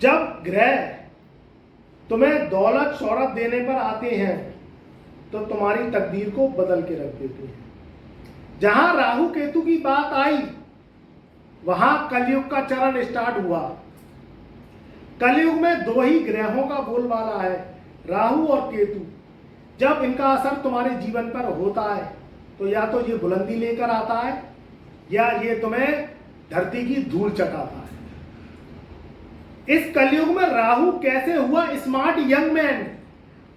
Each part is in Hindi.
जब ग्रह तुम्हें दौलत शौहरत देने पर आते हैं तो तुम्हारी तकदीर को बदल के रख देते हैं। जहां राहु केतु की बात आई वहां कलयुग का चरण स्टार्ट हुआ। कलयुग में दो ही ग्रहों का बोलबाला है, राहु और केतु। जब इनका असर तुम्हारे जीवन पर होता है तो या तो ये बुलंदी लेकर आता है या ये तुम्हें धरती की धूल चटाता है। इस कलयुग में राहु कैसे हुआ स्मार्ट यंग मैन,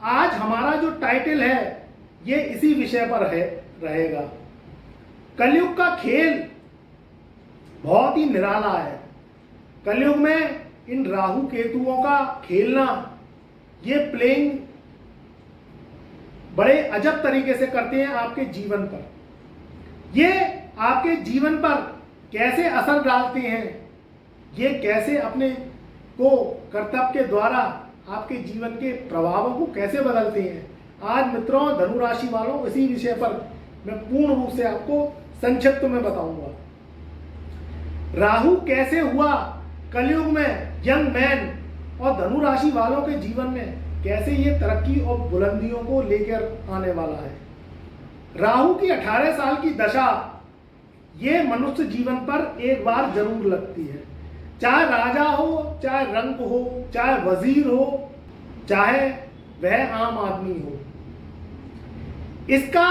आज हमारा जो टाइटल है ये इसी विषय पर रहेगा। कलयुग का खेल बहुत ही निराला है। कलयुग में इन राहु केतुओं का खेलना, ये प्लेइंग बड़े अजब तरीके से करते हैं आपके जीवन पर। ये आपके जीवन पर कैसे असर डालते हैं, ये कैसे अपने को कर्तव्य के द्वारा आपके जीवन के प्रभावों को कैसे बदलते हैं। आज मित्रों, धनु राशि वालों, इसी विषय पर मैं पूर्ण रूप से आपको संक्षिप्त में बताऊंगा। राहु कैसे हुआ कलयुग में यंग मैन, और धनु राशि वालों के जीवन में कैसे ये तरक्की और बुलंदियों को लेकर आने वाला है। राहु की 18 साल की दशा ये मनुष्य जीवन पर एक बार जरूर लगती है। चाहे राजा हो, चाहे रंक हो, चाहे वजीर हो, चाहे वह आम आदमी हो। इसका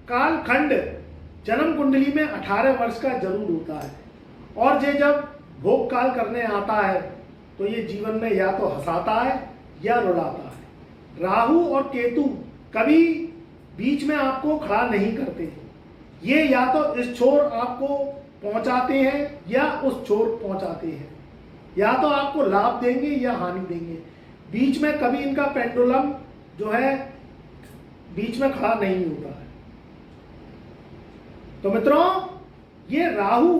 कालखंड जन्म कुंडली में 18 वर्ष का जरूर होता है, और ये जब भोग काल करने आता है तो ये जीवन में या तो हंसाता है या रुलाता है। राहु और केतु कभी बीच में आपको खड़ा नहीं करते। ये या तो इस छोर आपको पहुंचाते हैं या उस छोर पहुंचाते हैं, या तो आपको लाभ देंगे या हानि देंगे। बीच में कभी इनका पेंडुलम जो है बीच में खड़ा नहीं होता है। तो मित्रों, ये राहु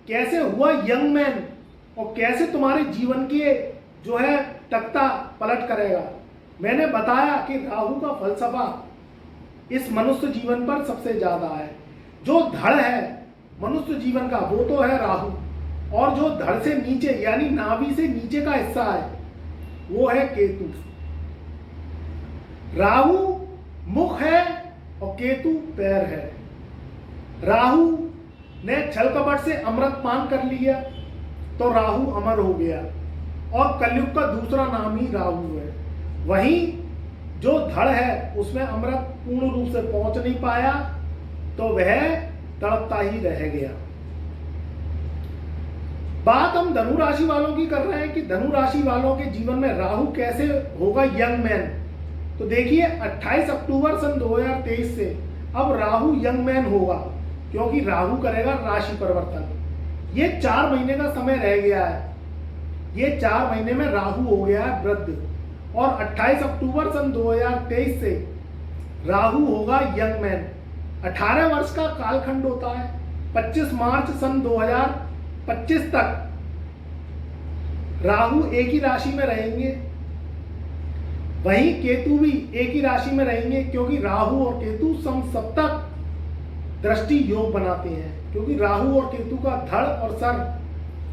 कैसे हुआ यंग मैन और कैसे तुम्हारे जीवन के जो है तख्ता पलट करेगा। मैंने बताया कि राहु का फलसफा इस मनुष्य जीवन पर सबसे ज्यादा है। जो धड़ है मनुष्य जीवन का वो तो है राहु, और जो धड़ से नीचे यानी नाभि से नीचे का हिस्सा है वो है केतु। राहु मुख है और केतु पैर है। राहु ने छल कपट से अमृत पान कर लिया तो राहु अमर हो गया, और कलयुग का दूसरा नाम ही राहु है। वहीं जो धड़ है उसमें अमृत पूर्ण रूप से पहुंच नहीं पाया तो वह तड़पता ही रह गया। बात हम धनु राशि वालों की कर रहे हैं कि धनु राशि वालों के जीवन में राहु कैसे होगा यंग मैन। तो देखिए, 28 अक्टूबर सन 2023 से अब राहु यंग मैन होगा, क्योंकि राहु करेगा राशि परिवर्तन। ये 4 महीने का समय रह गया है। ये 4 महीने में राहु हो गया है वृद्ध, और 28 अक्टूबर सन 2023 से राहु होगा यंग मैन। 18 वर्ष का कालखंड होता है। 25 मार्च सन 2025 तक राहु एक ही राशि में रहेंगे, वहीं केतु भी एक ही राशि में रहेंगे, क्योंकि राहु और केतु समसप्तक दृष्टि योग बनाते हैं। क्योंकि राहु और केतु का धड़ और सर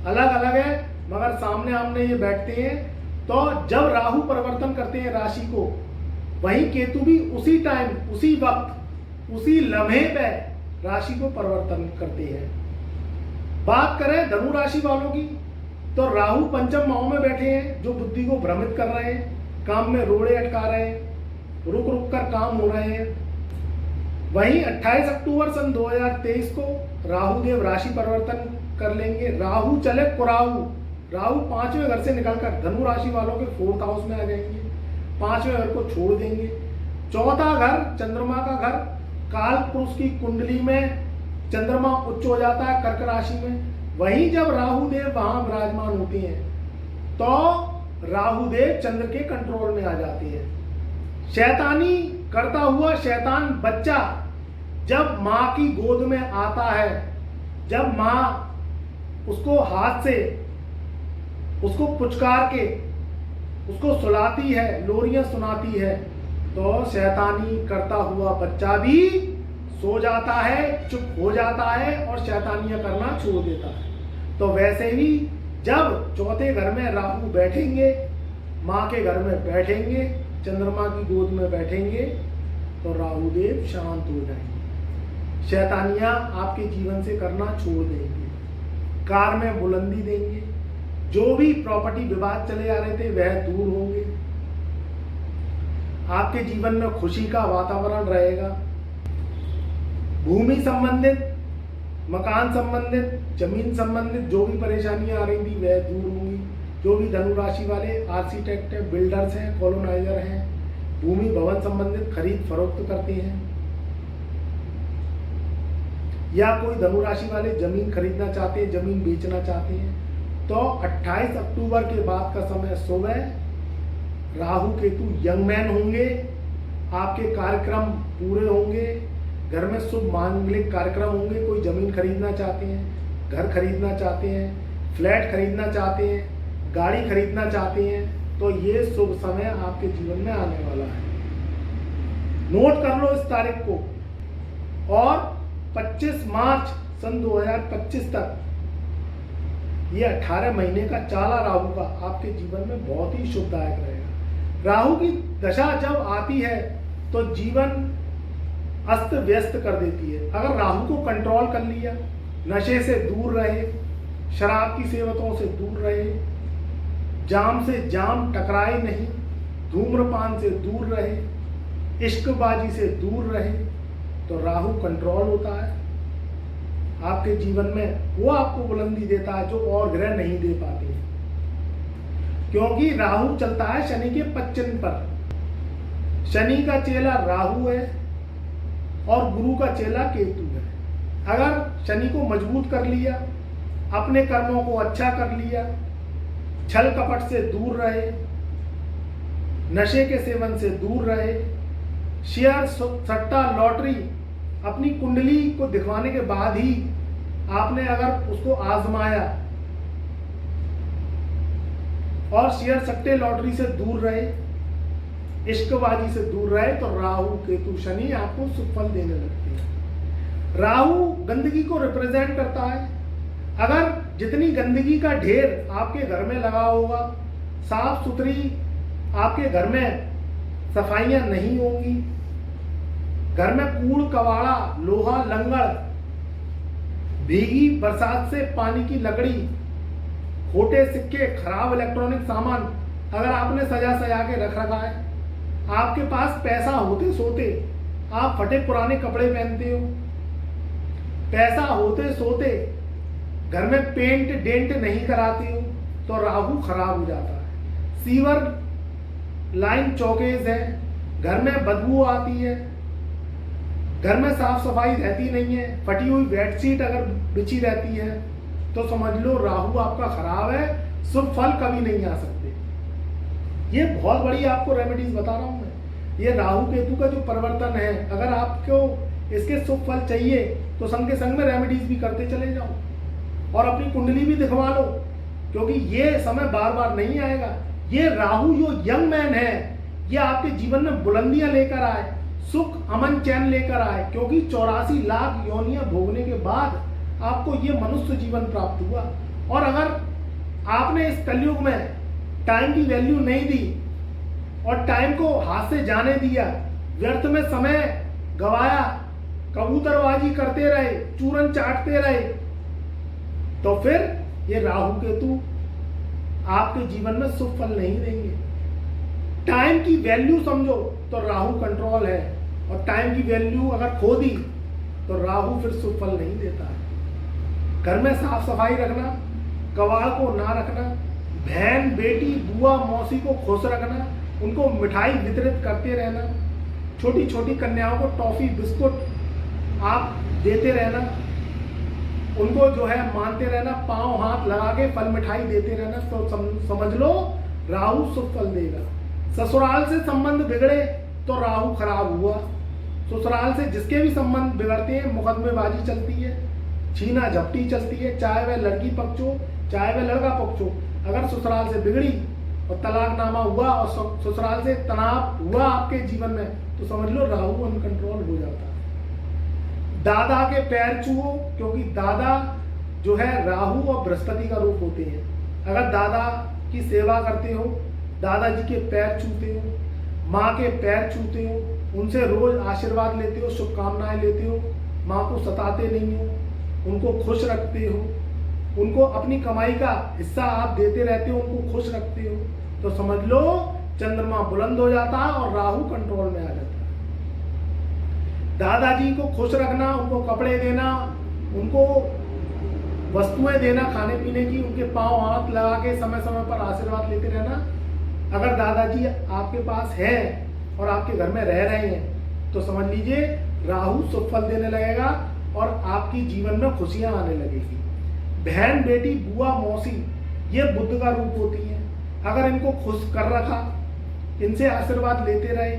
अलग अलग है, मगर सामने आमने ये बैठते हैं। तो जब राहु परिवर्तन करते हैं राशि को, वहीं केतु भी उसी टाइम, उसी वक्त, उसी लम्हे पे राशि को परिवर्तन करते हैं। बात करें धनु राशि वालों की, तो राहु पंचम भाव में बैठे हैं, जो बुद्धि को भ्रमित कर रहे हैं, काम में रोड़े अटका रहे हैं, रुक रुक कर काम हो रहे हैं। वहीं 28 अक्टूबर सन 2023 को राहु देव राशि परिवर्तन कर लेंगे। राहु चले कुराहु, राहु 5वें घर से निकलकर धनु राशि वालों के 4th हाउस में आ जाएंगे, 5वें घर को छोड़ देंगे। 4था घर चंद्रमा का घर, काल पुरुष की कुंडली में चंद्रमा उच्च हो जाता है कर्क राशि में। वहीं जब राहु देव वहां विराजमान होते हैं तो राहु देव चंद्र के कंट्रोल में आ जाते हैं। शैतानी करता हुआ शैतान बच्चा जब माँ की गोद में आता है, जब माँ उसको हाथ से उसको पुचकार के उसको सुलाती है, लोरियां सुनाती है, तो शैतानी करता हुआ बच्चा भी सो जाता है, चुप हो जाता है और शैतानियां करना छोड़ देता है। तो वैसे ही जब चौथे घर में राहु बैठेंगे, माँ के घर में बैठेंगे, चंद्रमा की गोद में बैठेंगे, तो राहुदेव शांत हो जाएंगे, शैतानियां आपके जीवन से करना छोड़ देंगे, कार में बुलंदी देंगे, जो भी प्रॉपर्टी विवाद चले आ रहे थे वह दूर होंगे, आपके जीवन में खुशी का वातावरण रहेगा, भूमि संबंधित, मकान संबंधित, जमीन संबंधित जो भी परेशानियां आ रही थी वह दूर होंगी। जो भी धनु राशि वाले आर्किटेक्ट हैं, बिल्डर्स हैं, कॉलोनाइजर हैं, भूमि भवन संबंधित खरीद फरोख्त करते हैं, या कोई धनु राशि वाले जमीन खरीदना चाहते हैं, जमीन बेचना चाहते हैं, तो 28 अक्टूबर के बाद का समय शुभ है। राहु केतु यंग मैन होंगे, आपके कार्यक्रम पूरे होंगे, घर में शुभ मांगलिक कार्यक्रम होंगे। कोई जमीन खरीदना चाहते हैं, घर खरीदना चाहते हैं, फ्लैट खरीदना चाहते हैं, गाड़ी खरीदना चाहते हैं, तो ये शुभ समय आपके जीवन में आने वाला है। नोट कर लो इस तारीख को। और 25 मार्च सन 2025 तक ये 18 महीने का चाला राहु का आपके जीवन में बहुत ही शुभदायक रहेगा। राहु की दशा जब आती है तो जीवन अस्त व्यस्त कर देती है। अगर राहु को कंट्रोल कर लिया, नशे से दूर रहे, शराब की सेवतों से दूर रहे, जाम से जाम टकराए नहीं, धूम्रपान से दूर रहे, इश्कबाजी से दूर रहे, तो राहु कंट्रोल होता है आपके जीवन में। वो आपको बुलंदी देता है जो और ग्रह नहीं दे पाते हैं, क्योंकि राहु चलता है शनि के पश्चिम पर। शनि का चेला राहु है और गुरु का चेला केतु है। अगर शनि को मजबूत कर लिया, अपने कर्मों को अच्छा कर लिया, छल कपट से दूर रहे, नशे के सेवन से दूर रहे, शेयर सट्टा लॉटरी अपनी कुंडली को दिखवाने के बाद ही आपने अगर उसको आजमाया और शेयर सट्टे लॉटरी से दूर रहे, इश्कबाजी से दूर रहे, तो राहु केतु शनि आपको सुफल देने लगते हैं। राहु गंदगी को रिप्रेजेंट करता है। अगर जितनी गंदगी का ढेर आपके घर में लगा होगा, साफ सुथरी आपके घर में सफाइयां नहीं होंगी, घर में कूड़ कबाड़ा, लोहा लंगड़, भीगी बरसात से पानी की लकड़ी, खोटे सिक्के, खराब इलेक्ट्रॉनिक सामान अगर आपने सजा सजा के रख रखा है, आपके पास पैसा होते सोते आप फटे पुराने कपड़े पहनते हो, पैसा होते सोते घर में पेंट डेंट नहीं कराते हो, तो राहु खराब हो जाता है। सीवर लाइन चौकेज है, घर में बदबू आती है, घर में साफ सफाई रहती नहीं है, फटी हुई बेडशीट अगर बिछी रहती है, तो समझ लो राहु आपका खराब है, शुभ फल कभी नहीं आ सकते। ये बहुत बड़ी आपको रेमेडीज बता रहा हूं मैं। ये राहु केतु का जो परिवर्तन है, अगर आपको इसके शुभ फल चाहिए तो संग के संग में रेमेडीज भी करते चले जाओ और अपनी कुंडली भी दिखवा लो, क्योंकि ये समय बार बार नहीं आएगा। ये राहु जो यंग मैन है, ये आपके जीवन में बुलंदियां लेकर आए, सुख अमन चैन लेकर आए, क्योंकि 84 लाख योनियां भोगने के बाद आपको ये मनुष्य जीवन प्राप्त हुआ। और अगर आपने इस कलयुग में टाइम की वैल्यू नहीं दी और टाइम को हाथ से जाने दिया, व्यर्थ में समय गवाया, कबूतरबाजी करते रहे, चूरन चाटते रहे, तो फिर ये राहु केतु आपके जीवन में शुभ फल नहीं देंगे। टाइम की वैल्यू समझो तो राहु कंट्रोल है, और टाइम की वैल्यू अगर खो दी तो राहु फिर शुभ फल नहीं देता है। घर में साफ सफाई रखना, कबाड़ को ना रखना, बहन बेटी बुआ मौसी को खुश रखना, उनको मिठाई वितरित करते रहना, छोटी छोटी कन्याओं को टॉफी बिस्कुट आप देते रहना, उनको जो है मानते रहना, पांव हाथ लगा के फल मिठाई देते रहना, तो समझ लो राहु शुभ फल देगा। ससुराल से संबंध बिगड़े तो राहु खराब हुआ। ससुराल से जिसके भी संबंध बिगड़ते हैं, मुकदमेबाजी चलती है, छीना झपटी चलती है, चाहे वह लड़की पक्ष हो चाहे वह लड़का पक्ष हो। अगर ससुराल से बिगड़ी और तलाकनामा हुआ और ससुराल से तनाव हुआ आपके जीवन में, तो समझ लो राहु अनकंट्रोल हो जाता है। दादा के पैर छुओ, क्योंकि दादा जो है राहु और बृहस्पति का रूप होते हैं। अगर दादा की सेवा करते हो, दादाजी के पैर छूते हो, माँ के पैर छूते हो, उनसे रोज आशीर्वाद लेते हो, शुभकामनाएं लेते हो, माँ को सताते नहीं हो, उनको खुश रखते हो, उनको अपनी कमाई का हिस्सा आप देते रहते हो, उनको खुश रखते हो, तो समझ लो चंद्रमा बुलंद हो जाता है और राहु कंट्रोल में आ जाता है। दादाजी को खुश रखना, उनको कपड़े देना, उनको वस्तुएं देना खाने पीने की, उनके पांव हाथ लगा के समय समय पर आशीर्वाद लेते रहना। अगर दादाजी आपके पास है और आपके घर में रह रहे हैं तो समझ लीजिए राहु शुभ फल देने लगेगा और आपकी जीवन में खुशियां आने लगेगी। बहन, बेटी, बुआ, मौसी, ये बुद्ध का रूप होती है। अगर इनको खुश कर रखा, इनसे आशीर्वाद लेते रहे,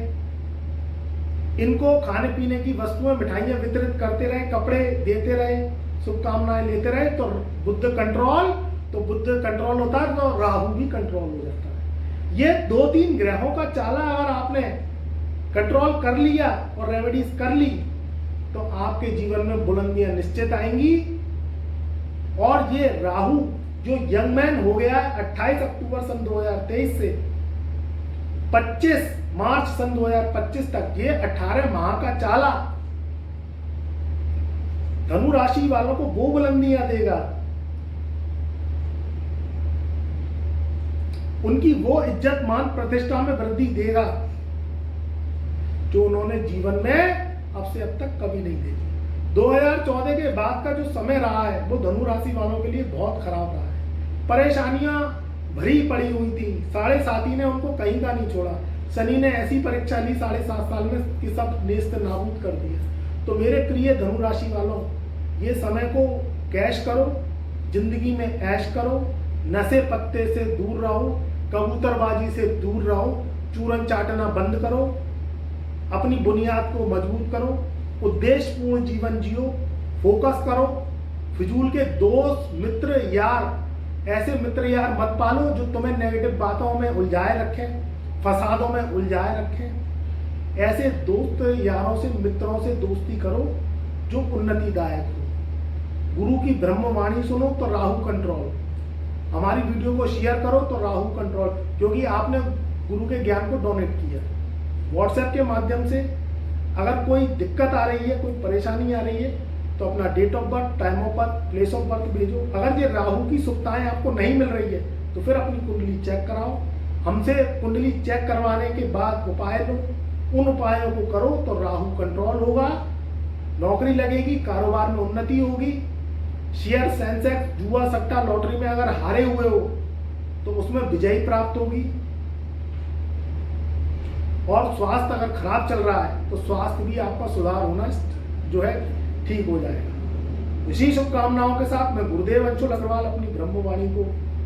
इनको खाने पीने की वस्तुएं मिठाइयां वितरित करते रहे, कपड़े देते रहे, शुभकामनाएं लेते रहे, तो बुद्ध कंट्रोल होता है तो राहु भी कंट्रोल हो जाता है। ये 2-3 ग्रहों का चाला अगर आपने कंट्रोल कर लिया और रेमेडीज कर ली तो आपके जीवन में बुलंदियां निश्चित आएंगी। और ये राहु जो यंग मैन हो गया है 28 अक्टूबर सन 2023 से 25 मार्च सन 2025 तक, ये 18 माह का चाला धनु राशि वालों को वो बुलंदियां देगा, उनकी वो इज्जत मान प्रतिष्ठा में वृद्धि देगा जो उन्होंने जीवन में अब से अब तक कभी नहीं देखी। 2014 के बाद का जो समय रहा है वो धनु राशि वालों के लिए बहुत खराब रहा है। परेशानियां भरी पड़ी हुई थी, 7.5 ने उनको कहीं का नहीं छोड़ा। शनि ने ऐसी परीक्षा ली 7.5 साल में कि सब नेस्त नाबूद कर दिया। तो मेरे प्रिय धनु राशि वालों, ये समय को कैश करो, जिंदगी में ऐश करो, नशे पत्ते से दूर रहो, कबूतरबाजी से दूर रहो, चूरन चाटना बंद करो, अपनी बुनियाद को मजबूत करो, उद्देश्यपूर्ण जीवन जियो, फोकस करो। फिजूल के दोस्त, मित्र, यार, ऐसे मित्र यार मत पालो जो तुम्हें नेगेटिव बातों में उलझाए रखें, फसादों में उलझाए रखें। ऐसे दोस्त यारों से, मित्रों से दोस्ती करो जो उन्नतिदायक हो। गुरु की ब्रह्मवाणी सुनो तो राहु कंट्रोल। हमारी वीडियो को शेयर करो तो राहु कंट्रोल, क्योंकि आपने गुरु के ज्ञान को डोनेट किया। व्हाट्सएप के माध्यम से अगर कोई दिक्कत आ रही है, कोई परेशानी आ रही है तो अपना date of birth, time of birth, place of birth भेजो। अगर ये राहु की शुभताएं आपको नहीं मिल रही है तो फिर अपनी कुंडली चेक कराओ। हमसे कुंडली चेक करवाने के बाद उपाय लो, उन उपायों को करो तो राहु कंट्रोल होगा, नौकरी लगेगी, कारोबार में उन्नति होगी। शेयर, सेंसेक्स, जुआ, सट्टा, लॉटरी में अगर हारे हुए हो तो उसमें विजयी प्राप्त होगी। और स्वास्थ्य अगर खराब चल रहा है तो स्वास्थ्य भी आपका सुधार होना जो है ठीक हो जाएगा। इसी शुभकामनाओं के साथ मैं गुरुदेव अंशुल अग्रवाल अपनी ब्रह्मवाणी को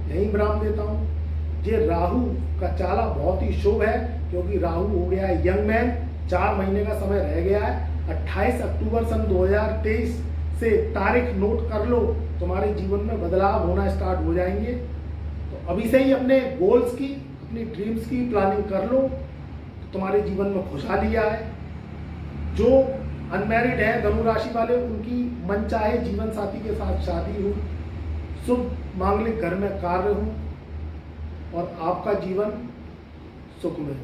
यहीं विराम देता हूँ। ये राहु का चाला बहुत ही शुभ है, क्योंकि राहु हो गया है यंग मैन, 4 महीने का समय रह गया है। 28 अक्टूबर सन 2023 से तारीख नोट कर लो, तुम्हारे जीवन में बदलाव होना स्टार्ट हो जाएंगे। तो अभी से ही अपने गोल्स की, अपनी ड्रीम्स की प्लानिंग कर लो, तो तुम्हारे जीवन में खुशहाली आए। जो अनमैरिड है धनु राशि वाले, उनकी मनचाहे जीवन साथी के साथ शादी हो, शुभ मांगलिक घर में कार्य हो और आपका जीवन सुख में हो।